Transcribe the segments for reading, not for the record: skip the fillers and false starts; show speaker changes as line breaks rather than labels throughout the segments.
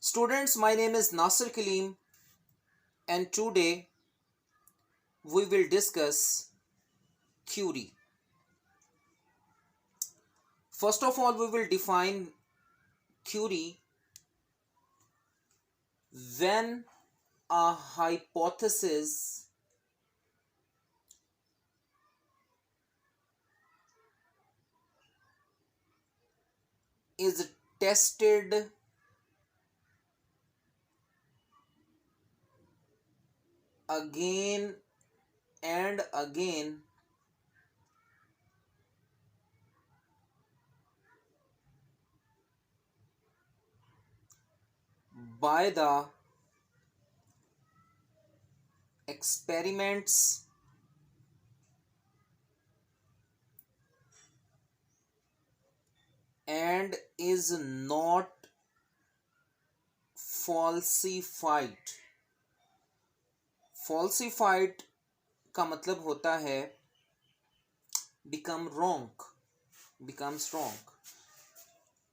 Students, my name is Nasir Kaleem, and today we will discuss theory. First of all, we will define theory. When a hypothesis is tested again and again by the experiments and is not falsified. Falsified का मतलब होता है becomes wrong.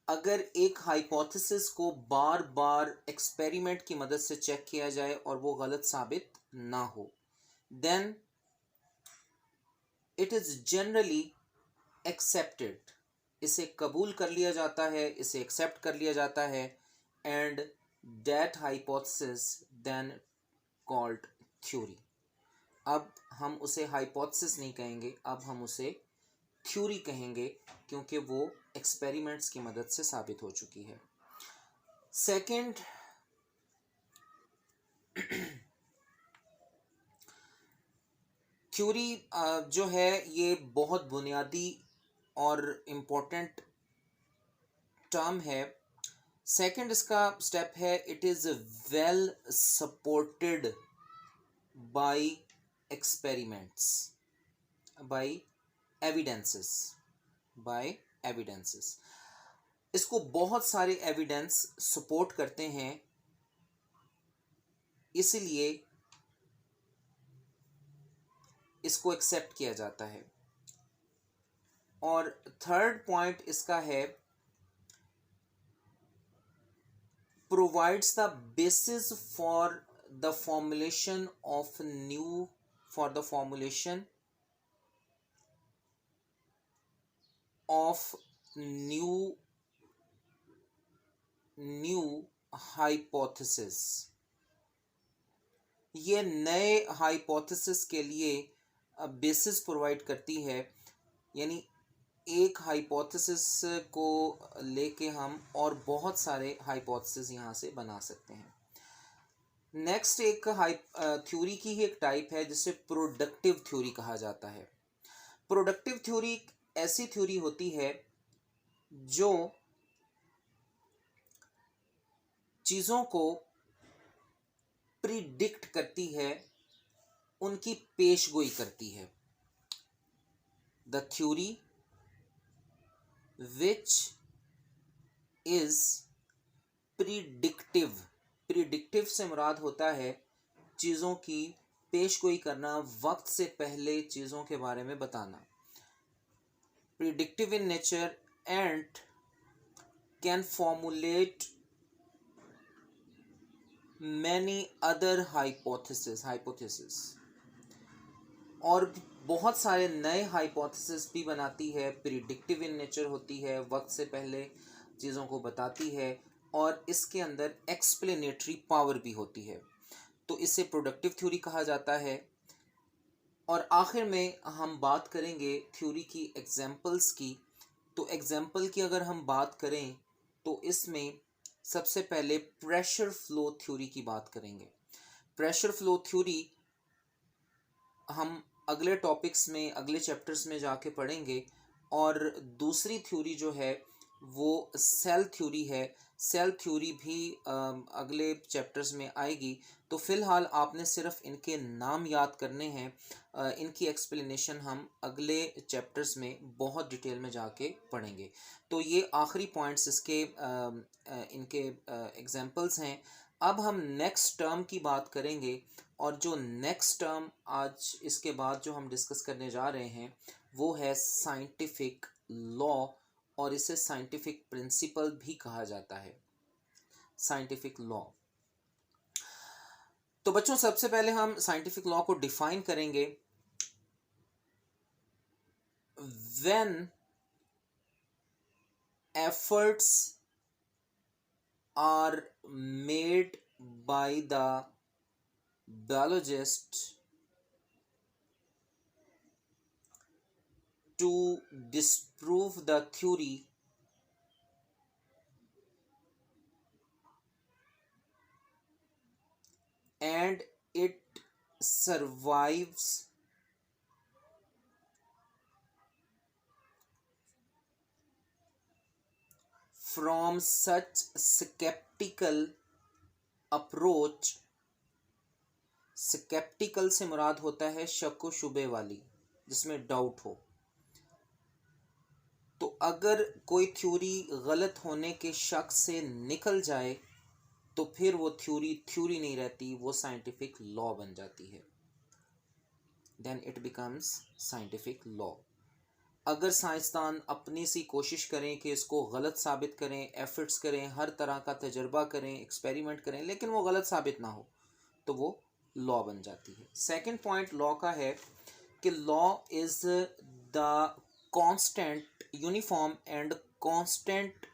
अगर एक hypothesis को बार बार experiment की मदद से चेक किया जाए और वो गलत साबित ना हो, then it is generally accepted. इसे कबूल कर लिया जाता है, इसे एक्सेप्ट कर लिया जाता है, and that hypothesis then called theory. अब हम उसे हाइपोथेसिस नहीं कहेंगे, अब हम उसे थ्योरी कहेंगे, क्योंकि वो एक्सपेरिमेंट्स की मदद से साबित हो चुकी है. सेकंड, थ्योरी जो है ये बहुत बुनियादी और इम्पोर्टेंट टर्म है. सेकंड इसका स्टेप है, it is well supported by experiments, by evidences. इसको बहुत सारे एविडेंस सपोर्ट करते हैं, इसलिए इसको एक्सेप्ट किया जाता है. और थर्ड पॉइंट इसका है, provides the basis for the formulation of new hypothesis. ये नए हाइपोथेसिस के लिए बेसिस प्रोवाइड करती है. यानी एक हाइपोथेसिस को लेके हम और बहुत सारे हाइपोथेसिस यहाँ से बना सकते हैं. नेक्स्ट एक थ्योरी की ही एक टाइप है जिसे प्रोडक्टिव थ्योरी कहा जाता है. प्रोडक्टिव थ्योरी ऐसी थ्योरी होती है जो चीज़ों को प्रिडिक्ट करती है, उनकी पेशगोई करती है. The theory which is predictive से मुराद होता है चीज़ों की पेशगोई करना, वक्त से पहले चीज़ों के बारे में बताना. Predictive in nature and can formulate many other hypothesis और बहुत सारे नए हाइपोथेसिस भी बनाती है. प्रिडिक्टिव इन नेचर होती है, वक्त से पहले चीज़ों को बताती है, और इसके अंदर एक्सप्लेनेटरी पावर भी होती है. तो इसे प्रोडक्टिव थ्योरी कहा जाता है. और आखिर में हम बात करेंगे थ्योरी की एग्जाम्पल्स की. तो एग्जाम्पल की अगर हम बात करें तो इसमें सबसे पहले प्रेशर फ्लो थ्योरी की बात करेंगे. प्रेशर फ्लो थ्योरी हम अगले टॉपिक्स में, अगले चैप्टर्स में जाके पढ़ेंगे. और दूसरी थ्योरी जो है वो सेल थ्योरी है. सेल थ्योरी भी अगले चैप्टर्स में आएगी. तो फिलहाल आपने सिर्फ इनके नाम याद करने हैं, इनकी एक्सप्लेनेशन हम अगले चैप्टर्स में बहुत डिटेल में जाके पढ़ेंगे. तो ये आखिरी पॉइंट्स इसके इनके एग्जाम्पल्स हैं. अब हम नेक्स्ट टर्म की बात करेंगे, और जो नेक्स्ट टर्म आज इसके बाद जो हम डिस्कस करने जा रहे हैं वो है साइंटिफिक लॉ, और इसे साइंटिफिक प्रिंसिपल भी कहा जाता है. Scientific law. तो बच्चों सबसे पहले हम साइंटिफिक लॉ को डिफाइन करेंगे। When efforts are made by the biologist to disprove the theory, and it survives from such skeptical approach। skeptical से मुराद होता है शक व शुबे वाली, जिसमें डाउट हो। तो अगर कोई थ्योरी गलत होने के शक से निकल जाए तो फिर वो थ्योरी नहीं रहती, वो साइंटिफिक लॉ बन जाती है। Then it becomes scientific law. अगर साइंसदान अपनी सी कोशिश करें कि इसको गलत साबित करें, एफर्ट्स करें, हर तरह का तजर्बा करें, एक्सपेरिमेंट करें, लेकिन वो गलत साबित ना हो, तो वो लॉ बन जाती है। सेकंड पॉइंट लॉ का है कि law is the constant, uniform and constant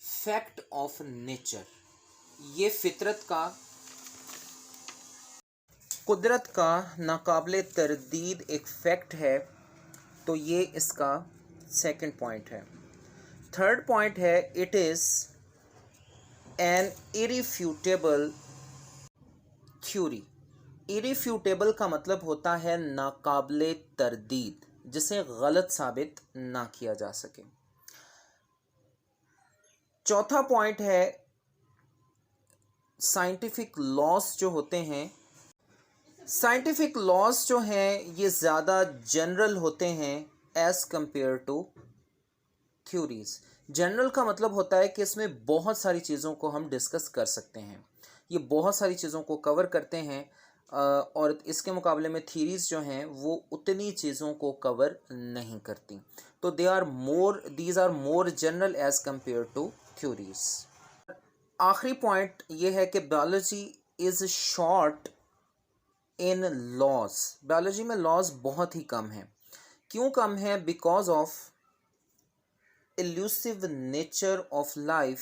fact of nature. ये फितरत का, कुदरत का नाकाबिले तरदीद एक फैक्ट है। तो ये इसका सेकंड पॉइंट है। थर्ड पॉइंट है it is an irrefutable theory. Irrefutable का मतलब होता है नाकाबिले तरदीद, जिसे गलत साबित ना किया जा सके। चौथा पॉइंट है साइंटिफिक लॉस जो होते हैं, साइंटिफिक लॉस जो हैं ये ज़्यादा जनरल होते हैं as compare to theories. General का मतलब होता है कि इसमें बहुत सारी चीज़ों को हम डिस्कस कर सकते हैं, ये बहुत सारी चीज़ों को कवर करते हैं, और इसके मुकाबले में थ्योरीज जो हैं वो उतनी चीज़ों को कवर नहीं करती। तो these are more general as compare to theories. आखिरी पॉइंट ये है कि biology is short in laws. Biology में लॉज बहुत ही कम हैं। क्यों कम है? Because of elusive nature of life,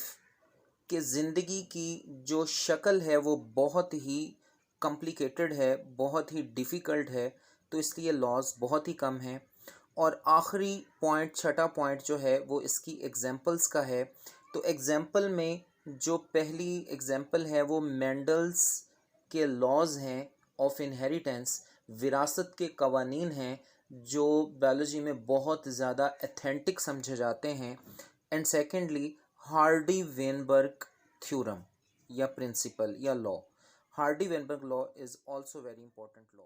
कि ज़िंदगी की जो शक्ल है वो बहुत ही कॉम्प्लिकेटेड है, बहुत ही डिफ़िकल्ट है, तो इसलिए लॉज बहुत ही कम हैं। और आखिरी पॉइंट, छठा पॉइंट जो है वो इसकी एग्जांपल्स का है। तो एग्जांपल में जो पहली एग्जांपल है वो मेंडल्स के लॉज हैं ऑफ इनहेरिटेंस, विरासत के कवानीन हैं जो बायोलॉजी में बहुत ज़्यादा एथेंटिक समझे जाते हैं। एंड सेकेंडली हार्डी-वेनबर्ग थ्योरम या प्रिंसिपल या law. Hardy-Weinberg law is also very important law.